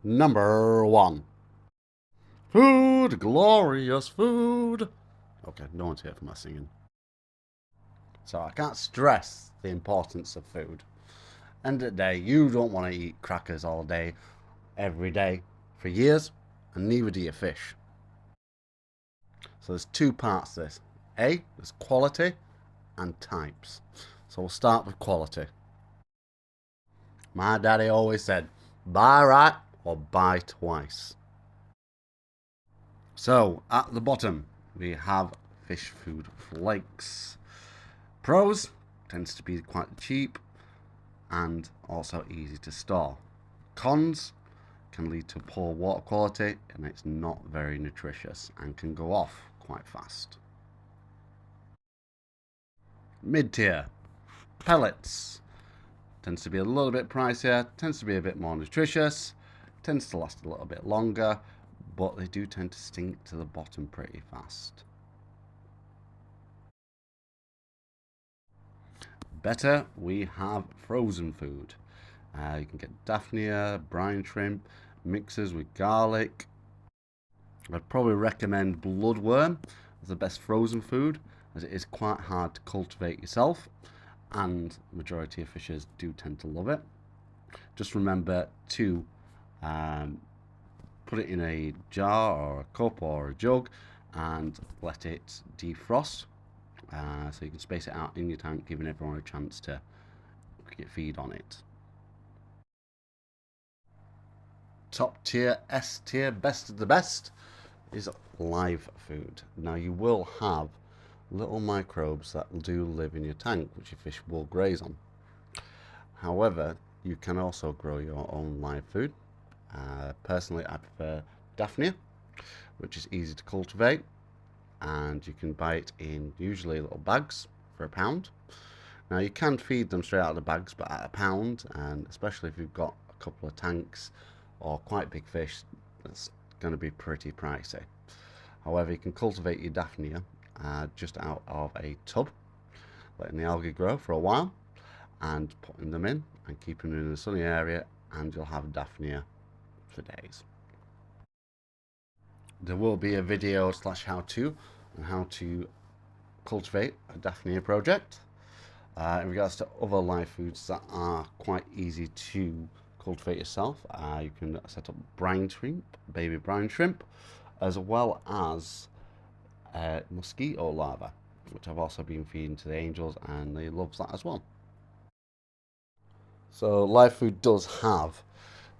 Number 1. Food, glorious food. Okay, no one's here for my singing. So I can't stress the importance of food. End of the day, you don't want to eat crackers all day, every day, for years, and neither do your fish. So there's two parts to this. A, there's quality and types. So we'll start with quality. My daddy always said, buy right or buy twice. So at the bottom, we have fish food flakes. Pros, tends to be quite cheap and also easy to store. Cons, can lead to poor water quality and it's not very nutritious and can go off quite fast. Mid-tier, pellets. Tends to be a little bit pricier, tends to be a bit more nutritious, tends to last a little bit longer, but they do tend to sink to the bottom pretty fast. Better, we have frozen food. You can get Daphnia, brine shrimp, mixes with garlic. I'd probably recommend bloodworm as the best frozen food, as it is quite hard to cultivate yourself, and the majority of fishers do tend to love it. Just remember to put it in a jar or a cup or a jug and let it defrost, so you can space it out in your tank, giving everyone a chance to get feed on it. Top tier, S tier, best of the best is live food. Now you will have little microbes that do live in your tank, which your fish will graze on. However, you can also grow your own live food. Personally, I prefer Daphnia, which is easy to cultivate, and you can buy it in usually little bags for £1. Now you can feed them straight out of the bags, but at £1, and especially if you've got a couple of tanks or quite big fish, that's going to be pretty pricey. However, you can cultivate your Daphnia just out of a tub, letting the algae grow for a while, and putting them in and keeping them in a sunny area, and you'll have Daphnia for days. There will be a video / how-to on how to cultivate a Daphnia project. In regards to other live foods that are quite easy to cultivate yourself, you can set up brine shrimp, baby brine shrimp, as well as mosquito larvae, which I've also been feeding to the angels, and they love that as well. So live food does have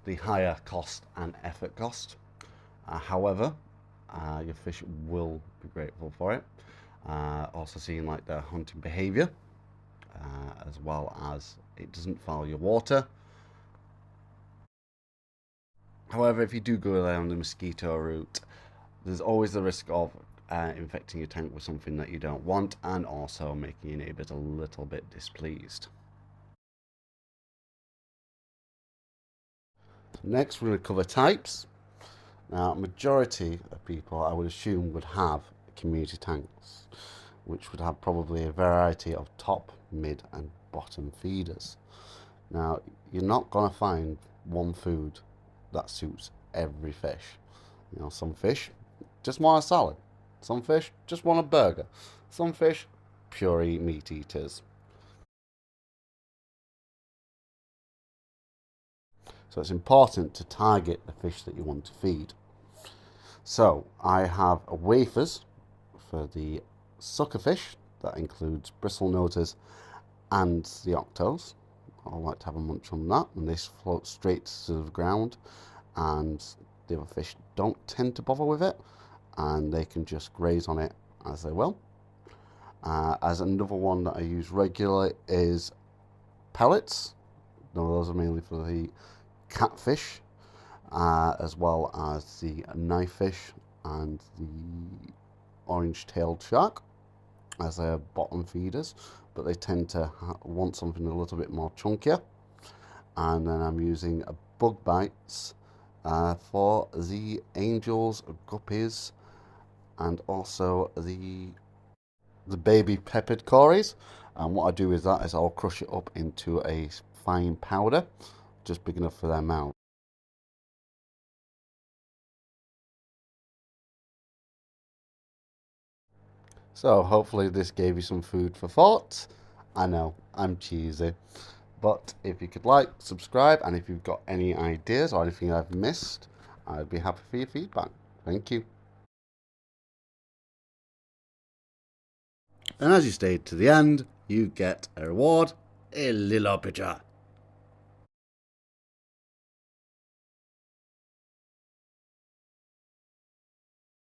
the higher cost and effort cost. However, your fish will be grateful for it. Also seeing like their hunting behavior, as well as it doesn't foul your water. However, if you do go down the mosquito route, there's always the risk of infecting your tank with something that you don't want, and also making your neighbours a little bit displeased. Next, we're going to cover types. Now, majority of people, I would assume, would have community tanks, which would have probably a variety of top, mid, and bottom feeders. Now, you're not going to find one food that suits every fish. You know, some fish just want a salad. Some fish just want a burger. Some fish, pure meat eaters. So it's important to target the fish that you want to feed. So I have wafers for the sucker fish. That includes bristlenoses and the octos. I like to have a munch on that, and this floats straight to the ground, and the other fish don't tend to bother with it, and they can just graze on it as they will. As another one that I use regularly is pellets. Now, those are mainly for the catfish, as well as the knifefish and the orange-tailed shark, as they are bottom feeders, but they tend to want something a little bit more chunkier. And then I'm using bug bites for the angels, guppies, and also the baby peppered cories. And what I do is I'll crush it up into a fine powder, just big enough for their mouth. So hopefully this gave you some food for thought. I know, I'm cheesy. But if you could like, subscribe, and if you've got any ideas or anything I've missed, I'd be happy for your feedback. Thank you. And as you stayed to the end, you get a reward, a little picture.